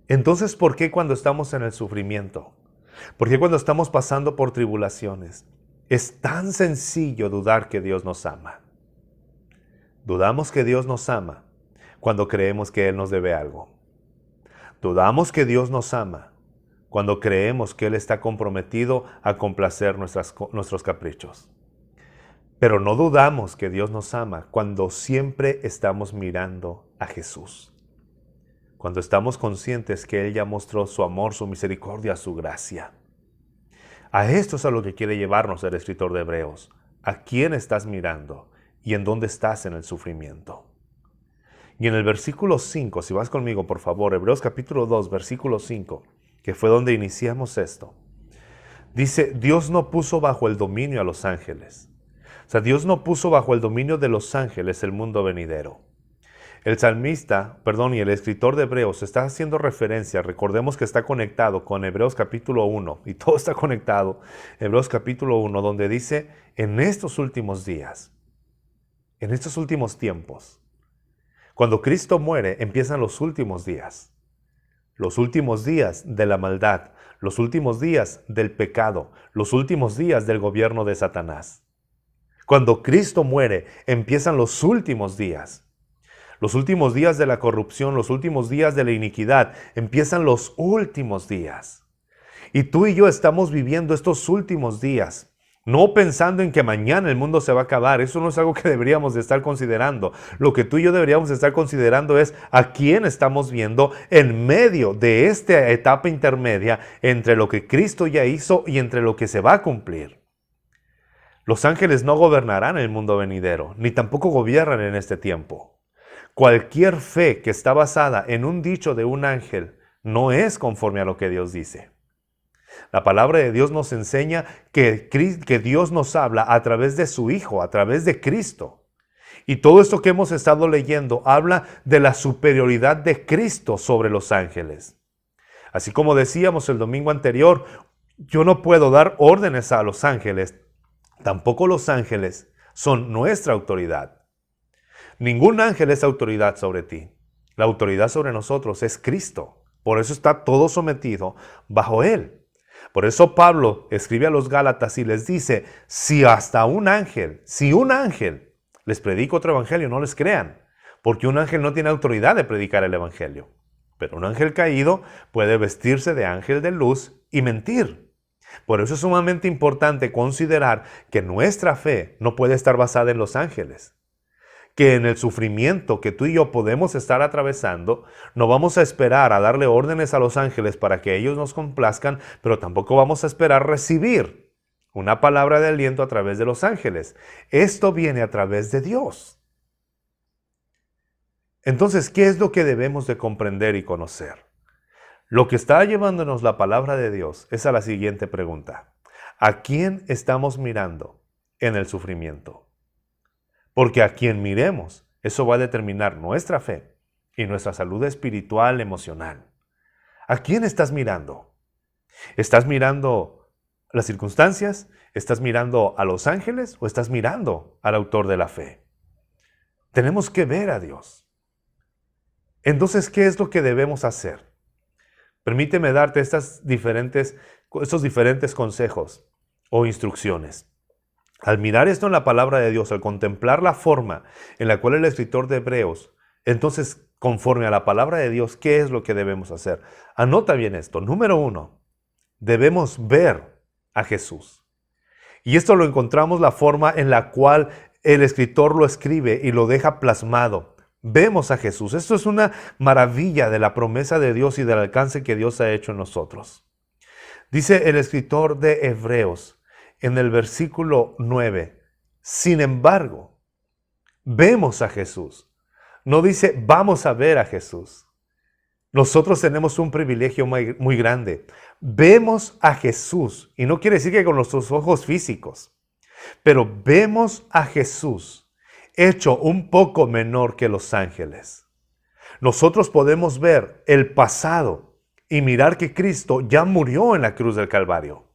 Entonces, ¿por qué cuando estamos en el sufrimiento? ¿Por qué cuando estamos pasando por tribulaciones? Es tan sencillo dudar que Dios nos ama. Dudamos que Dios nos ama cuando creemos que Él nos debe algo. Dudamos que Dios nos ama cuando creemos que Él está comprometido a complacer nuestros caprichos. Pero no dudamos que Dios nos ama cuando siempre estamos mirando a Jesús. Cuando estamos conscientes que Él ya mostró su amor, su misericordia, su gracia. A esto es a lo que quiere llevarnos el escritor de Hebreos. ¿A quién estás mirando y en dónde estás en el sufrimiento? Y en el versículo 5, si vas conmigo por favor, Hebreos capítulo 2, versículo 5, que fue donde iniciamos esto. Dice, Dios no puso bajo el dominio a los ángeles. O sea, Dios no puso bajo el dominio de los ángeles el mundo venidero. El salmista, y el escritor de Hebreos está haciendo referencia, recordemos que está conectado con Hebreos capítulo 1, y todo está conectado, Hebreos capítulo 1, donde dice, en estos últimos días, en estos últimos tiempos, cuando Cristo muere, empiezan los últimos días de la maldad, los últimos días del pecado, los últimos días del gobierno de Satanás. Cuando Cristo muere, empiezan los últimos días de la corrupción, los últimos días de la iniquidad, empiezan los últimos días. Y tú y yo estamos viviendo estos últimos días. No pensando en que mañana el mundo se va a acabar. Eso no es algo que deberíamos de estar considerando. Lo que tú y yo deberíamos de estar considerando es a quién estamos viendo en medio de esta etapa intermedia entre lo que Cristo ya hizo y entre lo que se va a cumplir. Los ángeles no gobernarán el mundo venidero, ni tampoco gobiernan en este tiempo. Cualquier fe que está basada en un dicho de un ángel no es conforme a lo que Dios dice. La palabra de Dios nos enseña que Dios nos habla a través de su Hijo, a través de Cristo. Y todo esto que hemos estado leyendo habla de la superioridad de Cristo sobre los ángeles. Así como decíamos el domingo anterior, yo no puedo dar órdenes a los ángeles. Tampoco los ángeles son nuestra autoridad. Ningún ángel es autoridad sobre ti. La autoridad sobre nosotros es Cristo. Por eso está todo sometido bajo Él. Por eso Pablo escribe a los Gálatas y les dice, si un ángel les predica otro evangelio, no les crean, porque un ángel no tiene autoridad de predicar el evangelio. Pero un ángel caído puede vestirse de ángel de luz y mentir. Por eso es sumamente importante considerar que nuestra fe no puede estar basada en los ángeles. Que en el sufrimiento que tú y yo podemos estar atravesando, no vamos a esperar a darle órdenes a los ángeles para que ellos nos complazcan, pero tampoco vamos a esperar recibir una palabra de aliento a través de los ángeles. Esto viene a través de Dios. Entonces, ¿qué es lo que debemos de comprender y conocer? Lo que está llevándonos la palabra de Dios es a la siguiente pregunta. ¿A quién estamos mirando en el sufrimiento? Porque a quien miremos, eso va a determinar nuestra fe y nuestra salud espiritual, emocional. ¿A quién estás mirando? ¿Estás mirando las circunstancias? ¿Estás mirando a los ángeles o estás mirando al autor de la fe? Tenemos que ver a Dios. Entonces, ¿qué es lo que debemos hacer? Permíteme darte estos diferentes consejos o instrucciones. Al mirar esto en la palabra de Dios, al contemplar la forma en la cual el escritor de Hebreos, entonces, conforme a la palabra de Dios, ¿qué es lo que debemos hacer? Anota bien esto. Número 1, debemos ver a Jesús. Y esto lo encontramos la forma en la cual el escritor lo escribe y lo deja plasmado. Vemos a Jesús. Esto es una maravilla de la promesa de Dios y del alcance que Dios ha hecho en nosotros. Dice el escritor de Hebreos en el versículo 9, sin embargo, vemos a Jesús. No dice vamos a ver a Jesús. Nosotros tenemos un privilegio muy grande. Vemos a Jesús. Y no quiere decir que con nuestros ojos físicos, pero vemos a Jesús hecho un poco menor que los ángeles. Nosotros podemos ver el pasado y mirar que Cristo ya murió en la cruz del Calvario.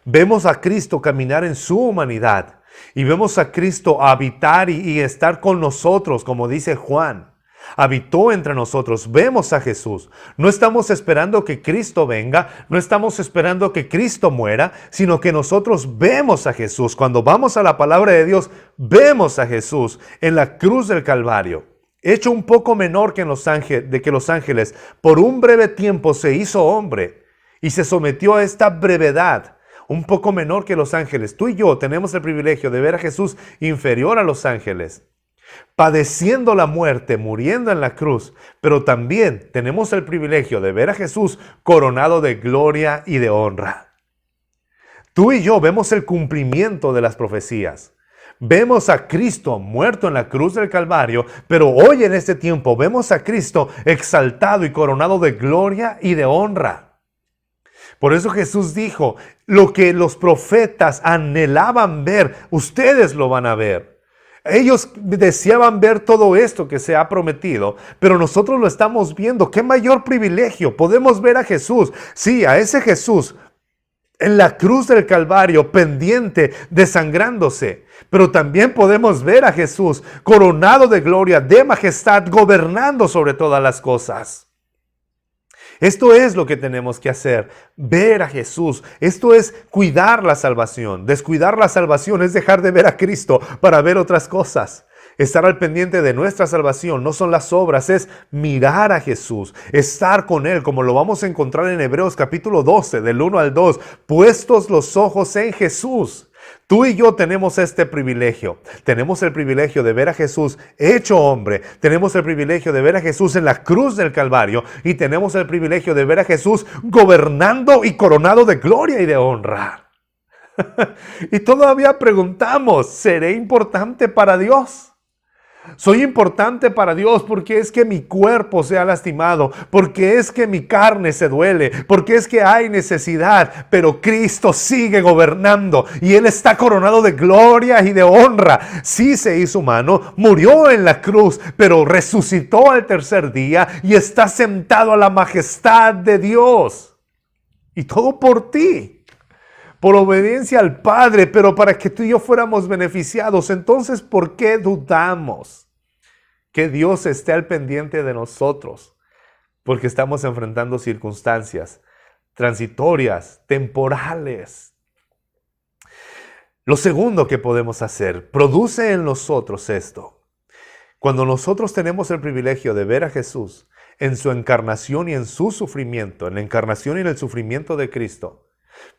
Vemos a Cristo caminar en su humanidad y vemos a Cristo habitar y estar con nosotros, como dice Juan. Habitó entre nosotros, vemos a Jesús. No estamos esperando que Cristo venga, no estamos esperando que Cristo muera, sino que nosotros vemos a Jesús. Cuando vamos a la palabra de Dios, vemos a Jesús en la cruz del Calvario, hecho un poco menor que los ángeles. Por un breve tiempo se hizo hombre y se sometió a esta brevedad, un poco menor que los ángeles. Tú y yo tenemos el privilegio de ver a Jesús inferior a los ángeles, padeciendo la muerte, muriendo en la cruz, pero también tenemos el privilegio de ver a Jesús coronado de gloria y de honra. Tú y yo vemos el cumplimiento de las profecías. Vemos a Cristo muerto en la cruz del Calvario, pero hoy en este tiempo vemos a Cristo exaltado y coronado de gloria y de honra. Por eso Jesús dijo, lo que los profetas anhelaban ver, ustedes lo van a ver. Ellos deseaban ver todo esto que se ha prometido, pero nosotros lo estamos viendo. ¡Qué mayor privilegio! Podemos ver a Jesús. Sí, a ese Jesús en la cruz del Calvario, pendiente, desangrándose. Pero también podemos ver a Jesús coronado de gloria, de majestad, gobernando sobre todas las cosas. Esto es lo que tenemos que hacer, ver a Jesús. Esto es cuidar la salvación. Descuidar la salvación es dejar de ver a Cristo para ver otras cosas. Estar al pendiente de nuestra salvación no son las obras, es mirar a Jesús, estar con Él, como lo vamos a encontrar en Hebreos capítulo 12, del 1 al 2, puestos los ojos en Jesús. Tú y yo tenemos este privilegio. Tenemos el privilegio de ver a Jesús hecho hombre. Tenemos el privilegio de ver a Jesús en la cruz del Calvario. Y tenemos el privilegio de ver a Jesús gobernando y coronado de gloria y de honra. Y todavía preguntamos, ¿seré importante para Dios? Soy importante para Dios porque es que mi cuerpo se ha lastimado, porque es que mi carne se duele, porque es que hay necesidad, pero Cristo sigue gobernando y Él está coronado de gloria y de honra. Sí se hizo humano, murió en la cruz, pero resucitó al tercer día y está sentado a la majestad de Dios. Y todo por ti. por obediencia al Padre, pero para que tú y yo fuéramos beneficiados. Entonces, ¿por qué dudamos que Dios esté al pendiente de nosotros? Porque estamos enfrentando circunstancias transitorias, temporales. Lo segundo que podemos hacer, produce en nosotros esto. Cuando nosotros tenemos el privilegio de ver a Jesús en su encarnación y en su sufrimiento, en la encarnación y en el sufrimiento de Cristo,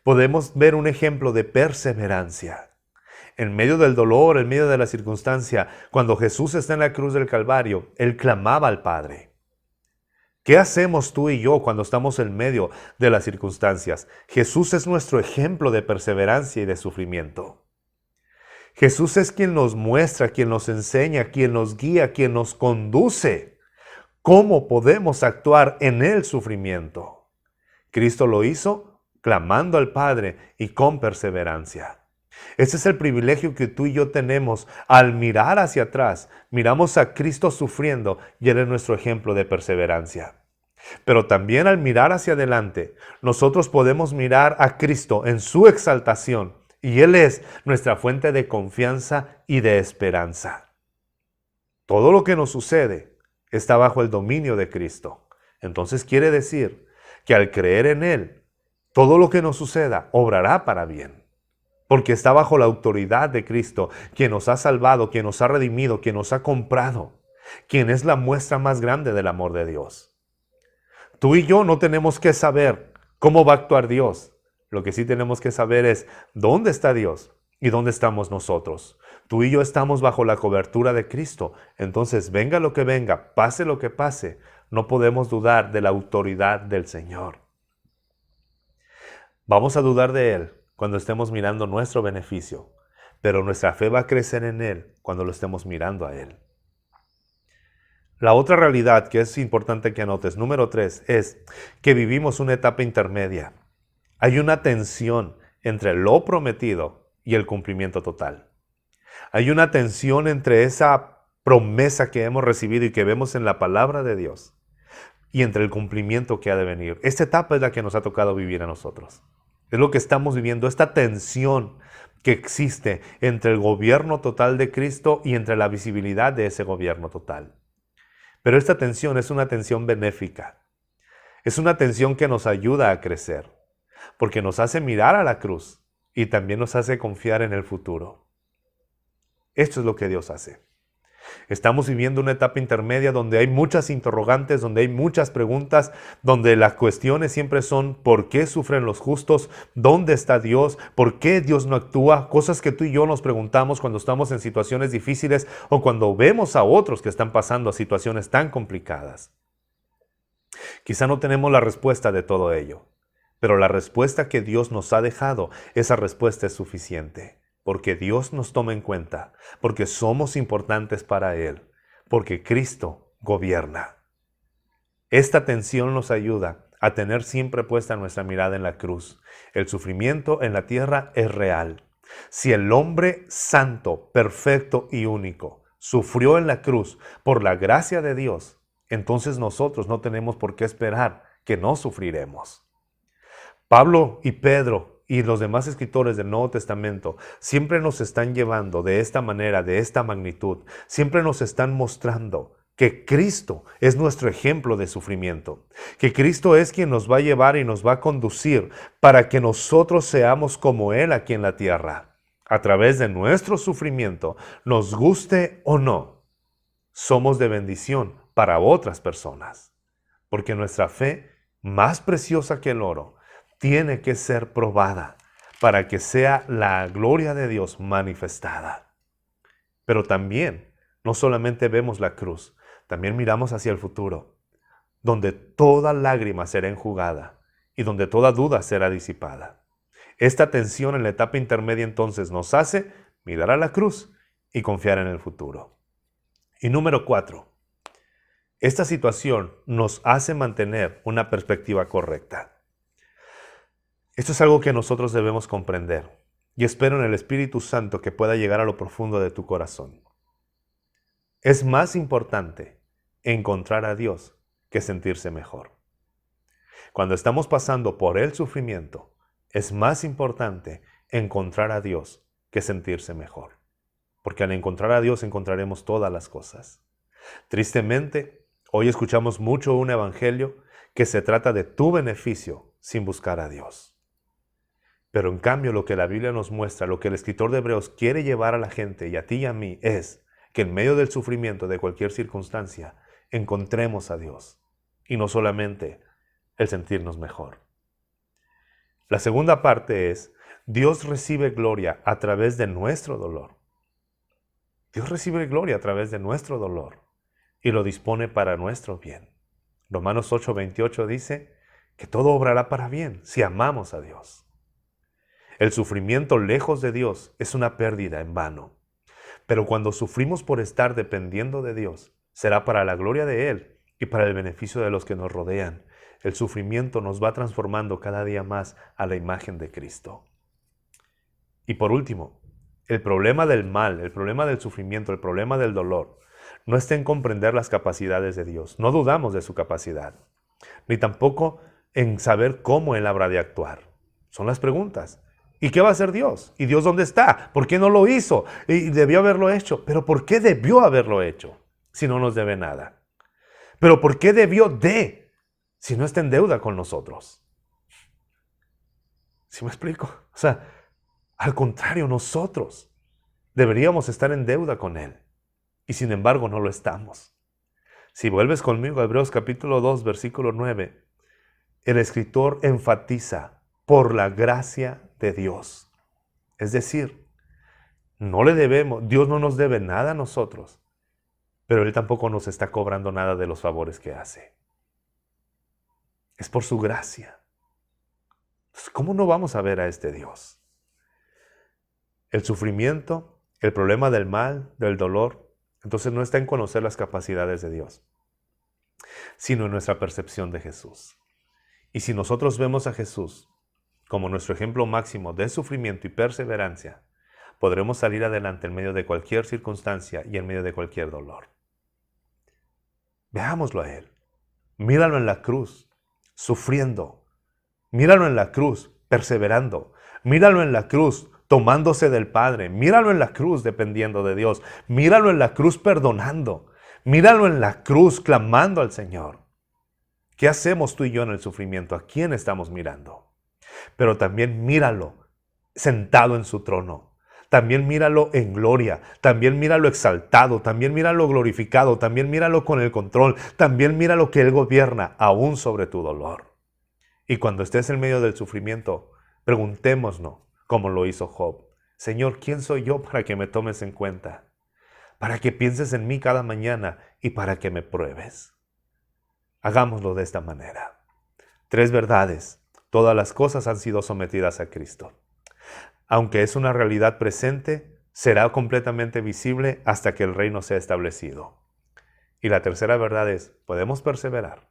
podemos ver un ejemplo de perseverancia. En medio del dolor, en medio de la circunstancia, cuando Jesús está en la cruz del Calvario, Él clamaba al Padre. ¿Qué hacemos tú y yo cuando estamos en medio de las circunstancias? Jesús es nuestro ejemplo de perseverancia y de sufrimiento. Jesús es quien nos muestra, quien nos enseña, quien nos guía, quien nos conduce. ¿Cómo podemos actuar en el sufrimiento? Cristo lo hizo clamando al Padre y con perseverancia. Ese es el privilegio que tú y yo tenemos al mirar hacia atrás. Miramos a Cristo sufriendo y Él es nuestro ejemplo de perseverancia. Pero también al mirar hacia adelante, nosotros podemos mirar a Cristo en su exaltación y Él es nuestra fuente de confianza y de esperanza. Todo lo que nos sucede está bajo el dominio de Cristo. Entonces quiere decir que al creer en Él, todo lo que nos suceda obrará para bien. Porque está bajo la autoridad de Cristo, quien nos ha salvado, quien nos ha redimido, quien nos ha comprado, quien es la muestra más grande del amor de Dios. Tú y yo no tenemos que saber cómo va a actuar Dios. Lo que sí tenemos que saber es dónde está Dios y dónde estamos nosotros. Tú y yo estamos bajo la cobertura de Cristo. Entonces, venga lo que venga, pase lo que pase, no podemos dudar de la autoridad del Señor. Vamos a dudar de Él cuando estemos mirando nuestro beneficio, pero nuestra fe va a crecer en Él cuando lo estemos mirando a Él. La otra realidad que es importante que anotes, número 3, es que vivimos una etapa intermedia. Hay una tensión entre lo prometido y el cumplimiento total. Hay una tensión entre esa promesa que hemos recibido y que vemos en la palabra de Dios y entre el cumplimiento que ha de venir. Esta etapa es la que nos ha tocado vivir a nosotros. Es lo que estamos viviendo, esta tensión que existe entre el gobierno total de Cristo y entre la visibilidad de ese gobierno total. Pero esta tensión es una tensión benéfica. Es una tensión que nos ayuda a crecer, porque nos hace mirar a la cruz y también nos hace confiar en el futuro. Esto es lo que Dios hace. Estamos viviendo una etapa intermedia donde hay muchas interrogantes, donde hay muchas preguntas, donde las cuestiones siempre son ¿por qué sufren los justos? ¿Dónde está Dios? ¿Por qué Dios no actúa? Cosas que tú y yo nos preguntamos cuando estamos en situaciones difíciles o cuando vemos a otros que están pasando a situaciones tan complicadas. Quizá no tenemos la respuesta de todo ello, pero la respuesta que Dios nos ha dejado, esa respuesta es suficiente. Porque Dios nos toma en cuenta, porque somos importantes para Él, porque Cristo gobierna. Esta tensión nos ayuda a tener siempre puesta nuestra mirada en la cruz. El sufrimiento en la tierra es real. Si el hombre santo, perfecto y único sufrió en la cruz por la gracia de Dios, entonces nosotros no tenemos por qué esperar que no sufriremos. Pablo y Pedro y los demás escritores del Nuevo Testamento siempre nos están llevando de esta manera, de esta magnitud. Siempre nos están mostrando que Cristo es nuestro ejemplo de sufrimiento. Que Cristo es quien nos va a llevar y nos va a conducir para que nosotros seamos como Él aquí en la tierra. A través de nuestro sufrimiento, nos guste o no, somos de bendición para otras personas. Porque nuestra fe, más preciosa que el oro, tiene que ser probada para que sea la gloria de Dios manifestada. Pero también, no solamente vemos la cruz, también miramos hacia el futuro, donde toda lágrima será enjugada y donde toda duda será disipada. Esta tensión en la etapa intermedia entonces nos hace mirar a la cruz y confiar en el futuro. Y número 4, esta situación nos hace mantener una perspectiva correcta. Esto es algo que nosotros debemos comprender y espero en el Espíritu Santo que pueda llegar a lo profundo de tu corazón. Es más importante encontrar a Dios que sentirse mejor. Cuando estamos pasando por el sufrimiento, es más importante encontrar a Dios que sentirse mejor. Porque al encontrar a Dios encontraremos todas las cosas. Tristemente, hoy escuchamos mucho un evangelio que se trata de tu beneficio sin buscar a Dios. Pero en cambio lo que la Biblia nos muestra, lo que el escritor de Hebreos quiere llevar a la gente y a ti y a mí es que en medio del sufrimiento de cualquier circunstancia encontremos a Dios y no solamente el sentirnos mejor. La segunda parte es, Dios recibe gloria a través de nuestro dolor. Dios recibe gloria a través de nuestro dolor y lo dispone para nuestro bien. Romanos 8:28 dice que todo obrará para bien si amamos a Dios. El sufrimiento lejos de Dios es una pérdida en vano. Pero cuando sufrimos por estar dependiendo de Dios, será para la gloria de Él y para el beneficio de los que nos rodean. El sufrimiento nos va transformando cada día más a la imagen de Cristo. Y por último, el problema del mal, el problema del sufrimiento, el problema del dolor, no está en comprender las capacidades de Dios. No dudamos de su capacidad, ni tampoco en saber cómo Él habrá de actuar. Son las preguntas. ¿Y qué va a hacer Dios? ¿Y Dios dónde está? ¿Por qué no lo hizo? Y debió haberlo hecho. ¿Pero por qué debió haberlo hecho si no nos debe nada? ¿Pero por qué debió de si no está en deuda con nosotros? ¿Sí me explico? O sea, al contrario, nosotros deberíamos estar en deuda con Él. Y sin embargo no lo estamos. Si vuelves conmigo a Hebreos capítulo 2, versículo 9, el escritor enfatiza por la gracia de Dios. Es decir, no le debemos, Dios no nos debe nada a nosotros, pero Él tampoco nos está cobrando nada de los favores que hace. Es por su gracia. Entonces, ¿cómo no vamos a ver a este Dios? El sufrimiento, el problema del mal, del dolor, entonces no está en conocer las capacidades de Dios, sino en nuestra percepción de Jesús. Y si nosotros vemos a Jesús como nuestro ejemplo máximo de sufrimiento y perseverancia, podremos salir adelante en medio de cualquier circunstancia y en medio de cualquier dolor. Veámoslo a Él. Míralo en la cruz, sufriendo. Míralo en la cruz, perseverando. Míralo en la cruz, tomándose del Padre. Míralo en la cruz, dependiendo de Dios. Míralo en la cruz, perdonando. Míralo en la cruz, clamando al Señor. ¿Qué hacemos tú y yo en el sufrimiento? ¿A quién estamos mirando? Pero también míralo sentado en su trono. También míralo en gloria. También míralo exaltado. También míralo glorificado. También míralo con el control. También míralo que Él gobierna aún sobre tu dolor. Y cuando estés en medio del sufrimiento, preguntémonos, como lo hizo Job. Señor, ¿quién soy yo para que me tomes en cuenta? Para que pienses en mí cada mañana y para que me pruebes. Hagámoslo de esta manera. 3 verdades. Todas las cosas han sido sometidas a Cristo. Aunque es una realidad presente, será completamente visible hasta que el reino sea establecido. Y la tercera verdad es, podemos perseverar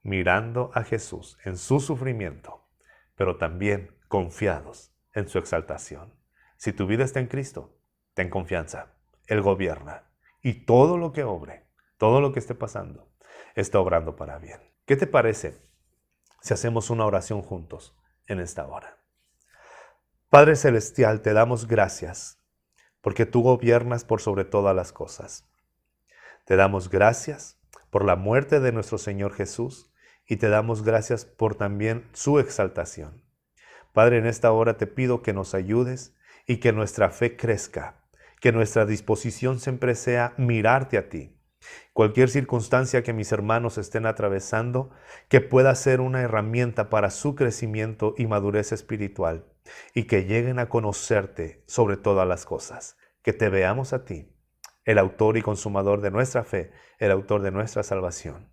mirando a Jesús en su sufrimiento, pero también confiados en su exaltación. Si tu vida está en Cristo, ten confianza. Él gobierna. Y todo lo que obre, todo lo que esté pasando, está obrando para bien. ¿Qué te parece si hacemos una oración juntos en esta hora? Padre Celestial, te damos gracias porque tú gobiernas por sobre todas las cosas. Te damos gracias por la muerte de nuestro Señor Jesús y te damos gracias por también su exaltación. Padre, en esta hora te pido que nos ayudes y que nuestra fe crezca, que nuestra disposición siempre sea mirarte a ti. Cualquier circunstancia que mis hermanos estén atravesando, que pueda ser una herramienta para su crecimiento y madurez espiritual, y que lleguen a conocerte sobre todas las cosas, que te veamos a ti, el autor y consumador de nuestra fe, el autor de nuestra salvación.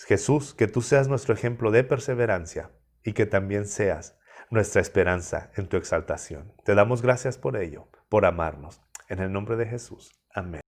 Jesús, que tú seas nuestro ejemplo de perseverancia y que también seas nuestra esperanza en tu exaltación. Te damos gracias por ello, por amarnos. En el nombre de Jesús. Amén.